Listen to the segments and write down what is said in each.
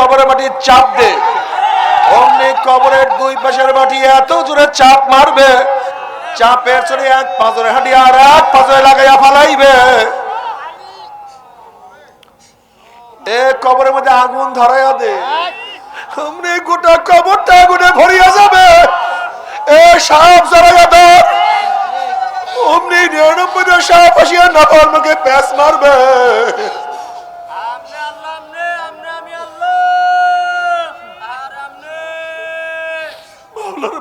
কবরের মাটি চাপ দে, অমনি কবরের দুই পাশের মাটি এত জোরে চাপ মারবে, চাপের চড়ে এক পাঁজরে হাঁটি আর এক পাঁজরে লাগাইয়া ফালাইবে। এ কবরের মধ্যে আগুন ধরাইয়া দে, অমনি গোটা কবরটা আগুনে ভরিয়া যাবে। এ সাপ জড়াইয়া ধর, অমনি 99টা সাপ আসিয়া নাফরমানকে প্যাঁচ মারবে।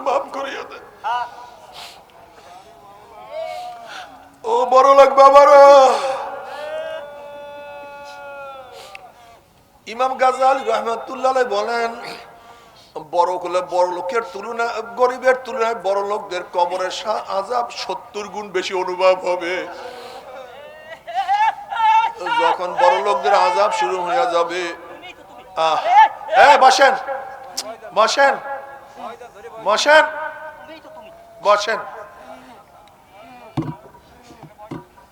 মাফ করিয়া দে। ও বড় লোক বাবারা, ইমাম গাজ্জালী রাহমাতুল্লাহ আলাইহি বলেন, বড় লোকের তুলনায় গরিবের তুলনায় বড় লোকদের কবরের আযাব 70 গুণ বেশি অনুভব হবে। যখন বড় লোকদের আযাব শুরু হয়ে যাবে, বসেন বসেন বসেন বসেন,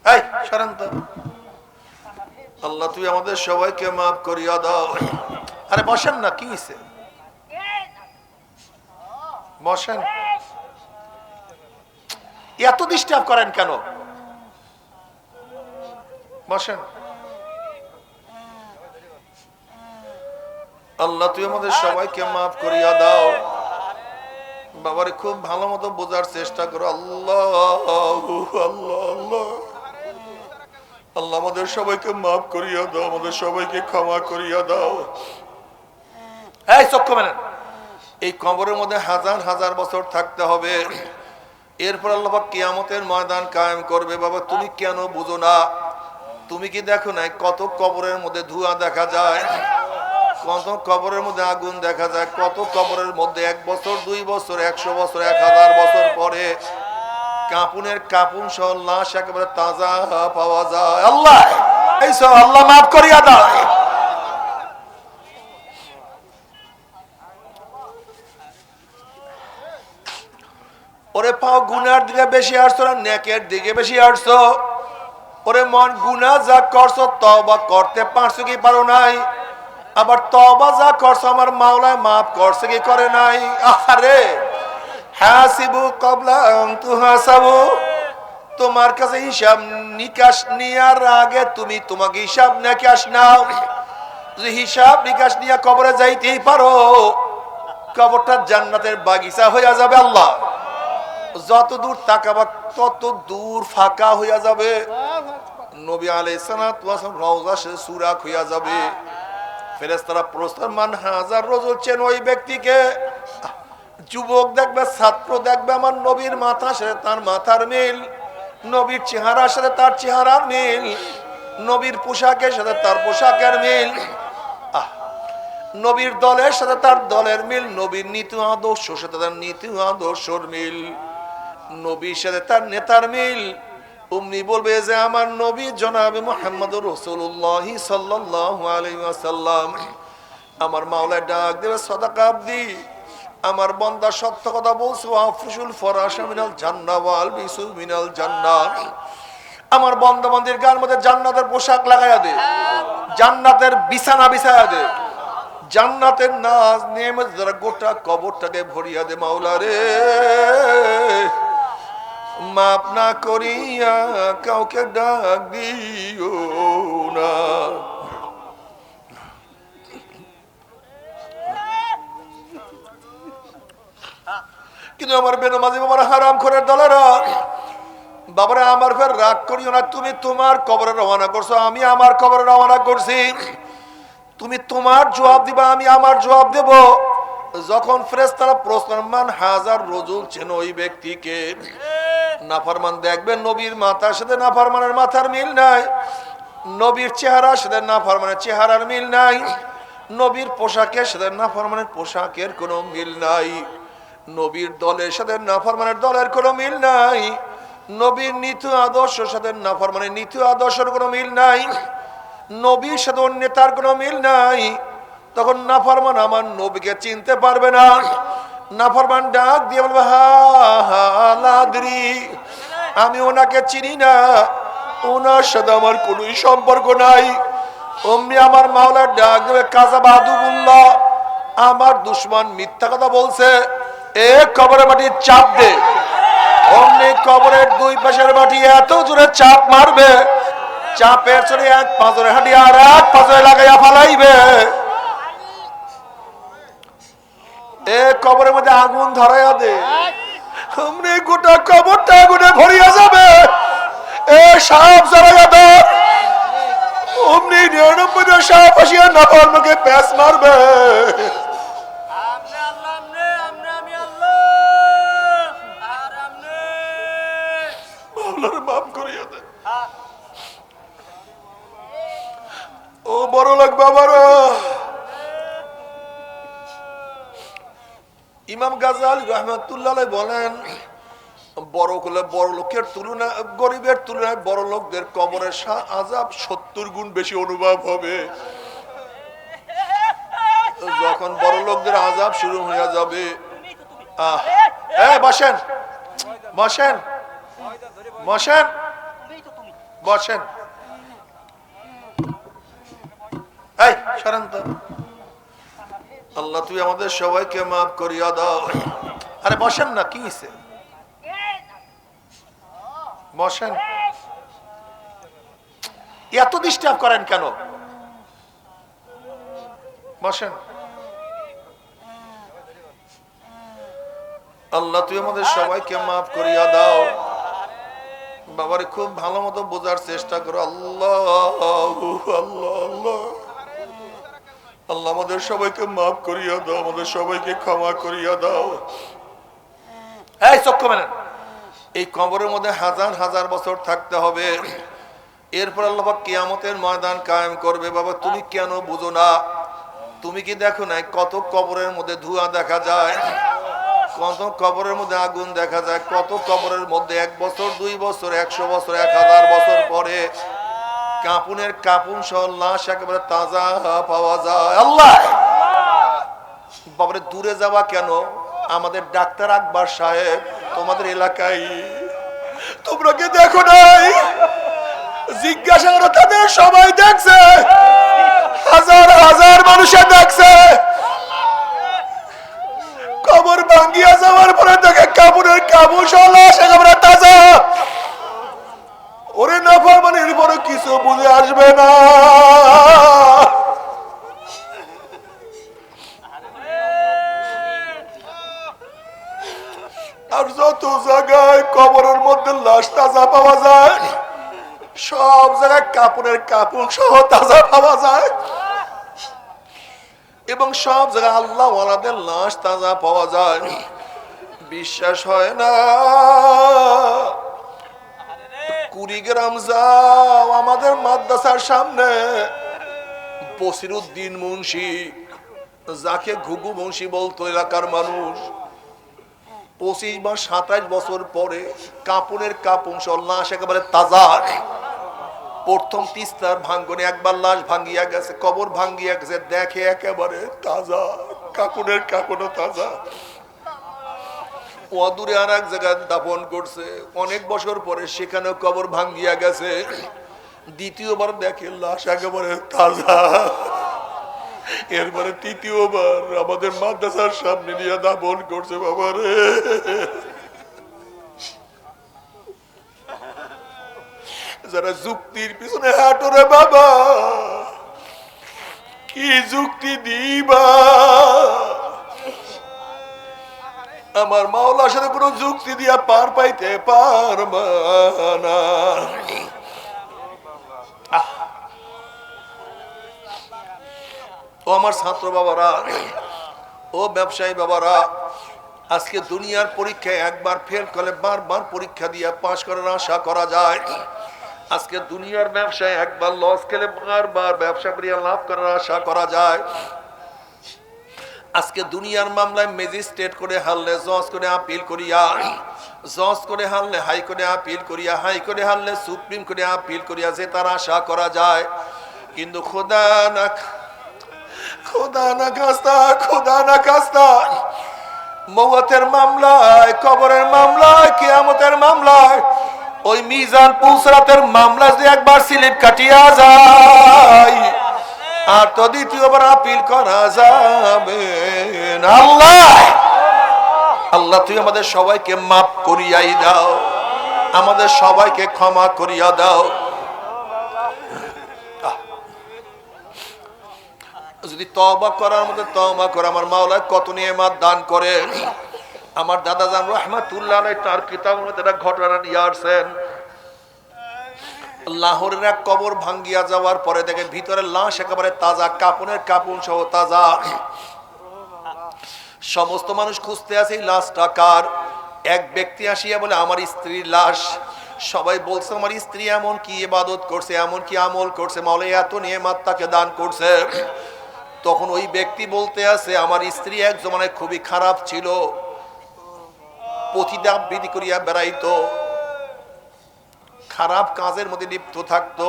এই সরেন তো। আল্লাহ তুই আমাদের সবাইকে মাফ করিয়া দাও। আরে বসেন না, কি হইছে? বসেন। এত ডিস্টার্ব করেন কেন? বসেন। আল্লাহ তুই আমাদের সবাইকে মাফ করিয়া দাও। বাবারে খুব ভালো মতো বোঝার চেষ্টা করো। আল্লাহ আল্লাহ আল্লাহ আল্লাহ আমাদের সবাইকে মাফ করিয়া দাও, আমাদের সবাইকে ক্ষমা করিয়া দাও। এই চক্ষু মেলেন, এই কবরের মধ্যে হাজার হাজার বছর থাকতে হবে। এরপর আল্লাহ পাক কিয়ামতের ময়দান কায়েম করবে। বাবা তুমি কেন বুঝো না? তুমি কি দেখো না কত কবরের মধ্যে ধোঁয়া দেখা যায়, কত কবরের মধ্যে আগুন দেখা যায়, কত কবরের মধ্যে 1 বছর 2 বছর 100 বছর 1000 বছর পরে কাপুনের কাপুন সহ লাশ একেবারে তাজা পাওয়া যায়। আল্লাহ এইসব আল্লাহ মাফ করিয়া দাও। ওরে পাও গুনার দিকে বেশি আসছো না নেকের দিকে বেশি আসছো? ওরে মন গুনাহ যা করছো তওবা করতে পারছো কি পারো নাই? আবার তওবা যা করছো আমার মাওলায় মাফ করছে কি করে নাই? আরে হাসিবু ক্বাবলা আন তুহাসাবু, তোমার কাছে হিসাব নিকাশ নেওয়ার আগে তুমি তোমাকে হিসাব নিকাশ নাও। যদি হিসাব নিকাশ নিয়ে কবরে যাইতেই পারো, কবরটা জান্নাতের বাগিচা হইয়া যাবে। আল্লাহ যত দূর তাকাবা তত দূর ফাঁকা হইয়া যাবে। নবী আলাইহিস সালাতু ওয়াস সালাম রওজা সুরাক হইয়া যাবে। ফেরেশতারা প্রশ্ন মান হাজার রজুল, চেন ওই ব্যক্তিকে? যুবক দেখবে, ছাত্র দেখবে, আমার নবীর মাথার সাথে তার মাথার মিল, নবীর চেহারার সাথে তার চেহারার মিল, নবীর পোশাকের সাথে তার পোশাকের মিল, নবীর দলের সাথে তার দলের মিল, নবীর নীতি আদর্শের সাথে তার নীতি আদর্শের মিল, নবীর সাথে তার নেতার মিল। অমনি বলবে যে আমার নবী জনাবে মুহাম্মদুর রাসূলুল্লাহ সাল্লাল্লাহু আলাইহি ওয়াসাল্লাম। আমার মাওলা ডাক দেবে, সাদাকা আবদি, আমার বান্দা সত্য কথা বলছে, ওয়াফুশুল ফরাশা মিনাল জান্নাহ ওয়াল বিসু মিনাল জান্নাহ। আমার বান্দা বান্দির গায়ের মধ্যে জান্নাতের পোশাক লাগায়া দে, জান্নাতের বিছানা বিছায়া দে, জান্নাতের নাজ নেয়ামত দ্বারা গোটা কবরটাকে ভরিয়া দে। মাওলা রে মাপ না করিয়া কাউকে ডাক দিও না। কিন্তু আমার বেনামাজি বাবার হারাম খোরের দলেরা, বাবারা আমার ফের রাগ করিও না। তুমি তোমার কবরে রওনা করছো, আমি আমার কবরে রওনা করছি। তুমি তোমার জবাব দিবা, আমি আমার জবাব দেব। যখন ফেরেশতারা প্রশ্ন মান হাজার রজুল, চেন ওই ব্যক্তিকে? নাফরমান দেখবে নবীর মাথার সাথে নাফরমানের মাথার মিল নাই, নবীর চেহারার সাথে নাফরমানের চেহারার মিল নাই, নবীর পোশাকের সাথে নাফরমানের পোশাকের কোনো মিল নাই, নবীর দলের সাথে নাফরমানের দলের কোনো মিল নাই, নবীর নীতি আদর্শের সাথে নাফরমানের নীতি আদর্শের কোনো মিল নাই, নবীর সাথে নেতার কোনো মিল নাই। তখন নাফরমান আমার নবীকে চিনতে পারবে না। নাফরমান ডাক দিয়ে বলবে, হা হা লাদরি, আমি ওনাকে চিনি না, ওনার সাথে আমার কোনোই সম্পর্ক নাই। অমনি আমার মাওলার ডাক দেবে, কাযাবা আদুবুল্লাহ, আমার দুশমন মিথ্যা কথা বলছে, এ কবরের মাটি চাপ দে। অমনি কবরের দুই পাশের মাটি এত জোরে চাপ মারবে, চাপের চলে এক পাঁজরে হাঁটি আর এক পাঁজরে লাগাইয়া ফালাইবে। এ কবরের মধ্যে আগুন ধরাইয়া দে, অমনি গোটা কবরটা আগুনে ভরিয়া যাবে। এ সাপ জড়াইয়া ধর, অমনি 99 সাপ আসিয়া নফল মুখে প্যাঁচ মারবে। মাফ করিয়া দে। ও বড় লোক বাবারা, ইমাম গাজ্জালী রাহমাতুল্লাহ আলাইহি বলেন, বড় লোকের তুলনা, গরিবের তুলনায় বড় লোকদের কবরের আযাব 70 গুণ বেশি অনুভব হবে। যখন বড় লোকদের আযাব শুরু হয়ে যাবে, বসেন বসেন বসেন বসেন, এই শান্ত। আল্লাহ তুই আমাদের সবাইকে মাফ করিয়া দাও। আরে বসেন না, কি হইছে? বসেন। এত ডিস্টার্ব করেন কেন? বসেন। আল্লাহ তুই আমাদের সবাইকে মাফ করিয়া দাও। বাবারে খুব ভালো মতো বোঝার চেষ্টা করো। আল্লাহ আল্লাহ আল্লাহ আল্লাহ আমাদের সবাইকে মাফ করিয়া দাও, আমাদের সবাইকে ক্ষমা করিয়া দাও। এই চক্ষু মেলেন, এই কবরের মধ্যে হাজার হাজার বছর থাকতে হবে। এরপর আল্লাহ পাক কিয়ামতের ময়দান কায়েম করবে। বাবা তুমি কেন বুঝো না? তুমি কি দেখো না কত কবরের মধ্যে ধোঁয়া দেখা যায়, কত কবরের মধ্যে আগুন দেখা যায়, কত কবরের মধ্যে 1 বছর 2 বছর 100 বছর 1000 বছর পরে কাপুনের কাপুন সহ লাশ একেবারে তাজা পাওয়া যায়। আল্লাহ বাবারে দূরে যাওয়া কেন? আমাদের ডাক্তার আকবর সাহেব তোমাদের এলাকায়, তোমরা কি দেখো নাই? জিজ্ঞাসা করো, তাদের সবাই দেখছে, হাজার হাজার মানুষে দেখছে। কবর ভাঙ্গিয়া যাওয়ার পরে দেখে কাপুনের কাপুন সহ লাশ একেবারে তাজা। ওরে নাফরমানির বড় কিছু বুঝে আসবে না। আর যত জায়গায় কবরের মধ্যে লাশ তাজা পাওয়া যায়, সব জায়গায় কাপড়ের কাপড় সহ তাজা পাওয়া যায়, এবং সব জায়গায় আল্লাহ ওয়ালাদের লাশ তাজা পাওয়া যায়। বিশ্বাস হয় না? কুড়িগ্রাম যাও, আমাদের মাদ্রাসার সামনে বসিরউদ্দিন মুন্সি, যাকে ঘুঘু মুন্সি বলতো এলাকার মানুষ, 25 বা 27 বছর পরে কাপুনের কাপুন সহ লাশ একেবারে তাজা। প্রথম তিস্তার ভাঙ্গনে একবার লাশ ভাঙ্গিয়া গেছে, কবর ভাঙ্গিয়া গেছে, দেখে একেবারে তাজা, কাপুনের কাপুনও তাজা। অদূরে আর এক জায়গায় দাফন করছে, অনেক বছর পরে সেখানেও কবর ভাঙ্গিয়া গেছে, দ্বিতীয়বার দেখে লাশ একেবারে তাজা। এরপরে তৃতীয়বার আমাদের মাদ্রাসার সামনে নিয়ে দাফন করছে। বাবারে যারা যুক্তির পিছনে হাঁটো রে বাবা, কি যুক্তি দিবা? আমার মাওলার সাথে কোনো যুক্তি দিয়া পার পাইতে পারবা না। ও আমার ছাত্র বাবারা, ও ব্যবসায়ী বাবারা, আজকে দুনিয়ার পরীক্ষায় একবার ফেল করলে বারবার পরীক্ষা দিয়ে পাশ করার আশা করা যায়। আজকে দুনিয়ার ব্যবসায় একবার লস খেলে বারবার ব্যবসা করিয়া লাভ করার আশা করা যায়। আজকে দুনিয়ার মামলায় ম্যাজিস্ট্রেট করে হারলে জজ করে আপিল করিয়া, জজ করে হারলে হাই করে আপিল করিয়া, হাই করে হারলে সুপ্রিম করে আপিল করিয়া যে তার আশা করা যায়। কিন্তু খোদা না খাস্তা মওয়াতের মামলায়, কবরের মামলায়, কিয়ামতের মামলায়, ওই মিজান পুসরাতের মামলা যে একবার স্লিপ কাটিয়া যায়, আর তো দ্বিতীয়বার আপিল করা যাবে না। আল্লাহ আল্লাহ তুই আমাদের সবাইকে মাফ করিয়াই দাও, আমাদের সবাইকে ক্ষমা করিয়া দাও। যদি তওবা করার মধ্যে তওবা করে, আমার মাওলা কত নিয়ামত দান করেন। আমার দাদা জান রাহমাতুল্লাহ আলাইহি তার কিতাবের মধ্যে একটা ঘটনা নিয়ে আসছেন। লাহোরের এক কবর ভাঙ্গিয়া যাওয়ার পরে দেখে ভিতরে লাশ একেবারে তাজা, কাপনের কাপন সহ তাজা। সমস্ত মানুষ খুঁজতে আছে এই লাশটা কার। এক ব্যক্তি আসিয়া বলে আমার স্ত্রীর লাশ। সবাই বলছে আমার স্ত্রী এমন কি ইবাদত করছে, এমন কি আমল করছে, মাওলা এত নিয়ামত তাকে দান করছে। তখন ওই ব্যক্তি বলতে আছে আমার স্ত্রী এক জমানায় খুবই খারাপ ছিল, পতিতা আবৃত্তি করিয়া বেড়াইতো, খারাপ কাজের মধ্যে লিপ্ত থাকতো,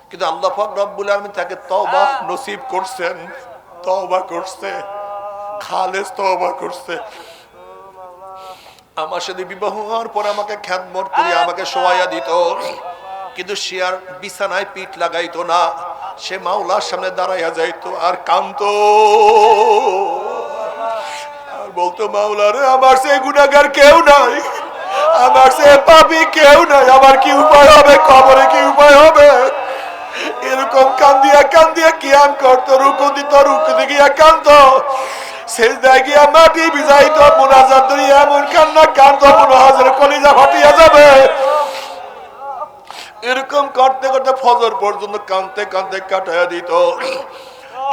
কিন্তু আল্লাহ পাক রব্বুল আলামিন তাকে তওবা নসিব করছেন, তওবা করছে, খালেস তওবা করছে। আমার সাথে বিবাহ হওয়ার পর আমাকে খ্যাতমত করে আমাকে শোয়াইয়া দিত, কিন্তু সে আর বিছানায় পিঠ লাগাইতো না, সে মাওলার সামনে দাঁড়াইয়া যাইতো আর কাঁদতো আর বলতো মাওলা রে আমার সে গুনাহগার কেউ নাই, আমার সে পাপী কেউ নাই, আমার কি উপায় হবে, কবরে কি উপায় হবে। এরকম কান্দিয়া কান্দিয়া কিয়াম করতো, রুকু দিত, রুকু গিয়া কাঁদতো, সেজদায় গিয়া মাটি ভিজাইতো, মুনাজাত ধরিয়া এমন কান্না কাঁদতো মনে হয় যেন কলিজা ফাটিয়া যাবে। এরকম করতে করতে ফজর পর্যন্ত কাঁদতে কাঁদতে কাটাইয়া দিত।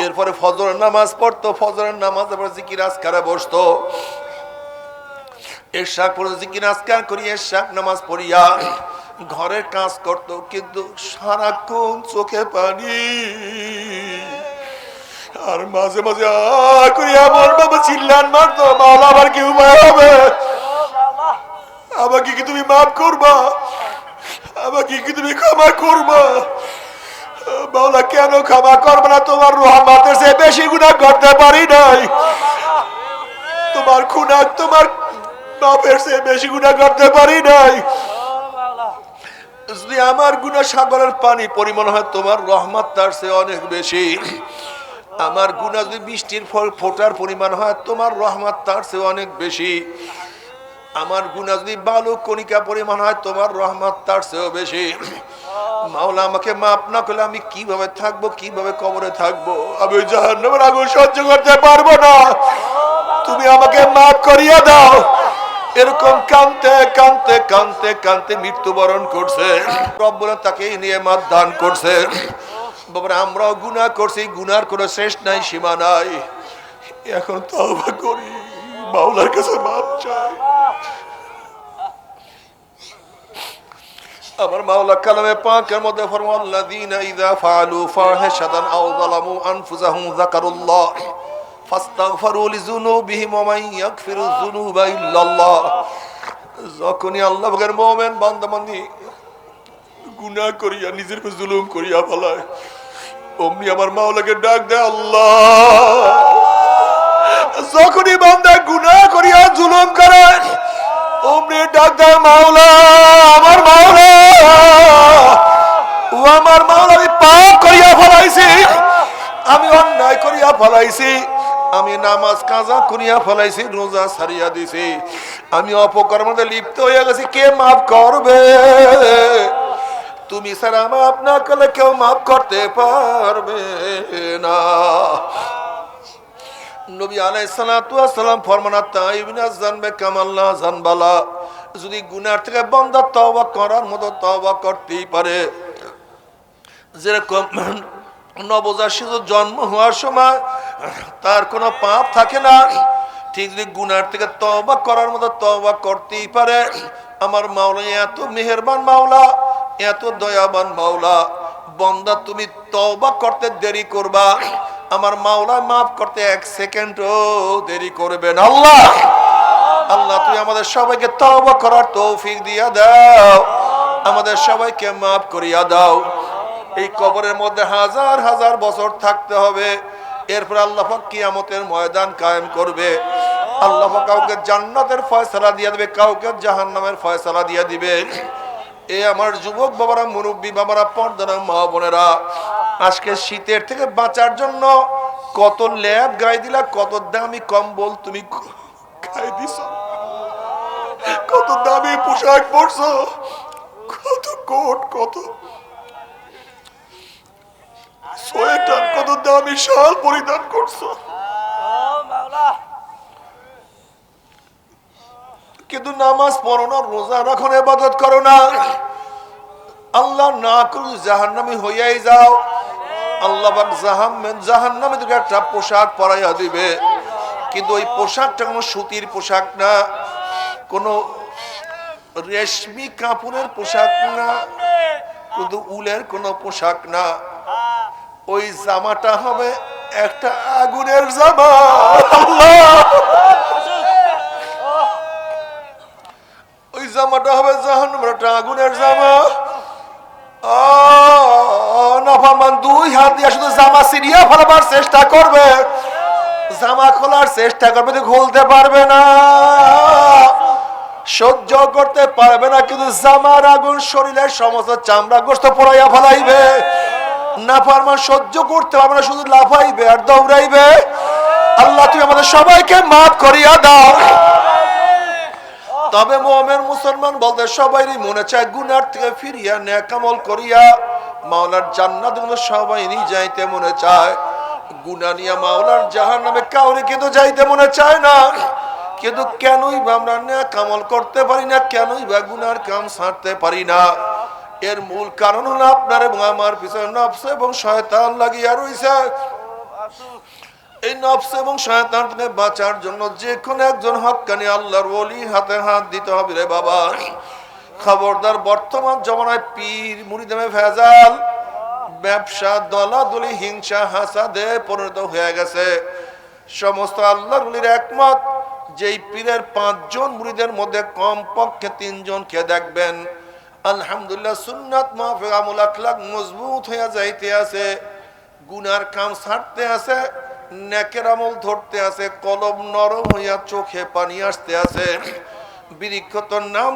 এরপরে ফজরের নামাজ পড়তো, ফজরের নামাজের পর জিকির আজকারে বসতো, ইশরাক পড়ে জিকির আজকার করিয়া ইশরাক নামাজ পড়িয়া ঘরের কাজ করতো, কিন্তু সারাক্ষণ চোখে পানি আর মাঝে মাঝে করিয়া আমার বাবা চিল্লান মারতো, মাওলা আমার কি উপায় হবে, আমাকে কি তুমি মাফ করবা, আমাকে কি তুমি ক্ষমা করবা। মাওলা কেন ক্ষমা করবে না, তোমার রহমতের চেয়ে বেশি গুনাহ করতে পারি নাই, তোমার গুনাহ তোমার মাফের চেয়ে বেশি গুনাহ করতে পারি নাই। যদি আমার গুনাহ সাগরের পানি পরিমাণ হয়, তোমার রহমত তার চেয়ে অনেক বেশি। আমার গুনাহ যদি বৃষ্টির ফোঁটার পরিমাণ হয়, তোমার রহমত তার চেয়ে অনেক বেশি। আমার গুনাহ যদি বালু কণিকা পরিমাণ হয়, তোমার রহমত তার চেয়েও বেশি। মাওলা আমাকে মাফ না করলে আমি কিভাবে থাকবো, কিভাবে কবরে থাকবো, আমি জাহান্নামের আগুন সহ্য করতে পারবো না, তুমি আমাকে মাফ করিয়া দাও। এরকম কাঁদতে কাঁদতে কাঁদতে কাঁদতে মৃত্যুবরণ করছে। রব্বুল তাকে নিয়ামত দান করছে। বাবা আমরাও গুনাহ করছি, গুনার কোনো শেষ নাই, সীমা নাই। এখন তওবা করি, মাওলার কাছে মাফ চাই। আমার মাওলা কালামে পাকের মধ্যে ফরমান আল্লাযীনা ইযা ফাআলু ফাহিশাতান আও যালামু আনফুসাহুম যাকারুল্লাহ ফাস্তাগফিরু লিযুনুবিহিম ওয়া মান ইয়াগফিরু যুনুবা ইল্লাল্লাহ। যখনই আল্লাহ পাকের মুমিন বান্দা-বান্দি গুনাহ করিয়া নিজের উপর জুলুম করিয়া ফেলায়, অমনি আমার মাওলাকে ডাক দেয় আল্লাহ। যখনই বান্দা গুনাহ করিয়া জুলুম করে, অমনি ডাক দেয় মাওলা, আমার মাওলা, ও আমার মাওলা, আমি পাপ করিয়া ফেলাইছি, আমি অন্যায় করিয়া ফেলাইছি, আমি নামাজ কাজা করিয়া ফেলাইছি, রোজা ছাড়িয়া দিছি, আমি অপকর্মের মধ্যে লিপ্ত হইয়া গেছি, কে মাফ করবে? তুমি ছাড়া মাফ না করলে কেউ মাফ করতে পারবে না। নবী আলাইহিস সালাতু ওয়াস সালাম ফরমান তাইবিনা জানবে কামাল্লা জানবালা। যদি গুনার থেকে বান্দা তওবা করার মতো তওবা করতেই পারে, যেরকম নবজাত শিশু জন্ম হওয়ার সময় তার কোনো পাপ থাকে না, ঠিক যদি গুনার থেকে তওবা করার মতো তওবা করতেই পারে, আমার মাওলা এত মেহেরবান মাওলা, এত দয়াবান মাওলা, বান্দা তুমি তওবা করতে দেরি করবা, আমার মাওলা মাফ করতে এক সেকেন্ডও দেরি করবেন। আল্লাহ আল্লাহ তুই আমাদের সবাইকে তওবা করার তৌফিক দিয়া দাও, আমাদের সবাইকে মাফ করিয়া দাও। এই কবরের মধ্যে হাজার হাজার বছর থাকতে হবে, এরপর আল্লাহ পাক কিয়ামতের ময়দান কায়েম করবে। আল্লাহ পাক কাউকে জান্নাতের ফয়সালা দিয়ে দিবে, কাউকে জাহান্নামের ফয়সালা দিয়ে দিবে। এ আমার যুবক বাবারা, মুরব্বী বাবারা, পর্দার মা বোনেরা, আজকে শীতের থেকে বাঁচার জন্য কত ল্যাব গায়ে দিলা, কত দামি কম্বল তুমি গায়ে দিছ, কত দামি পোশাক পরছো, কত কোট, কত সোয়েটার, কত দামি শাল পরিধান করছো। কিন্তু নামাজ পড়ো না, রোজা রাখো না, ইবাদত করো না, আল্লাহ না করলে জাহান্নামী হইয়াই যাও। আল্লাহ পাক জাহান্নামে তোকে একটা পোশাক পরাইয়া দিবে, কিন্তু ওই পোশাকটা কোনো সুতির পোশাক না, কোনো রেশমি কাপড়ের পোশাক না, কিন্তু উলের কোনো পোশাক না। ওই জামাটা হবে একটা আগুনের জামা। ওই জামাটা হবে জাহান্নামের একটা আগুনের জামা। নাফরমান দুই হাত দিয়ে শুধু জামা ছিঁড়িয়ে ফেলাবার চেষ্টা করবে, জামা খোলার চেষ্টা করবে, কিন্তু খুলতে পারবে না, সহ্য করতে পারবে না। কিন্তু জামার আগুন শরীরের সমস্ত চামড়া গোস্ত পোড়াইয়া ফেলাইবে। নাফরমান সহ্য করতে পারবে না, শুধু লাফাইবে আর দৌড়াইবে। আল্লাহ তুমি আমাদের সবাইকে মাফ করিয়া দাও। তবে মুমিন মুসলমান বলতে সবাইরই মনে চায় গুনার থেকে ফিরিয়া নেক আমল করিয়া মাওলার জান্নাত সবাইরই যাইতে মনে চায়। গুনাহ নিয়ে মাওলার জাহান্নামে কাউরে কিন্তু যাইতে মনে চায় না। কিন্তু কেনই বা আমরা নেক আমল করতে পারি না, কেনই বা গুনার কাম ছাড়তে পারি না? এর মূল কারণ হলো আপনার এবং আমার পিছনে নফস এবং শয়তান লাগিয়া রইছে। এই নফস এবং শয়তান থেকে বাঁচার জন্য যে কোনো একজন হক্কানি আল্লাহর ওলি হাতে হাত দিতে হবে রে বাবা। খবরদার, বর্তমান জমানায় পীর মুরিদে ভেজাল, ব্যবসা, দলাদলি, হিংসা, হাসাদে পরিণত হয়ে গেছে। সমস্ত আল্লাহর ওলির একমত, যেই পীরের 5 জন মুরিদের মধ্যে কমপক্ষে 3 জনকে দেখবেন আলহামদুলিল্লাহ সুন্নাত মাহফিক আমল আখলাক মজবুত হয়ে যাইতে আছে, গুনার কাম ছাড়তে আছে, নেকের আমল ধরতে আছে, কলম নরম হইয়া চোখে পানি আসতে আছে। বৃক্ষ তোর নাম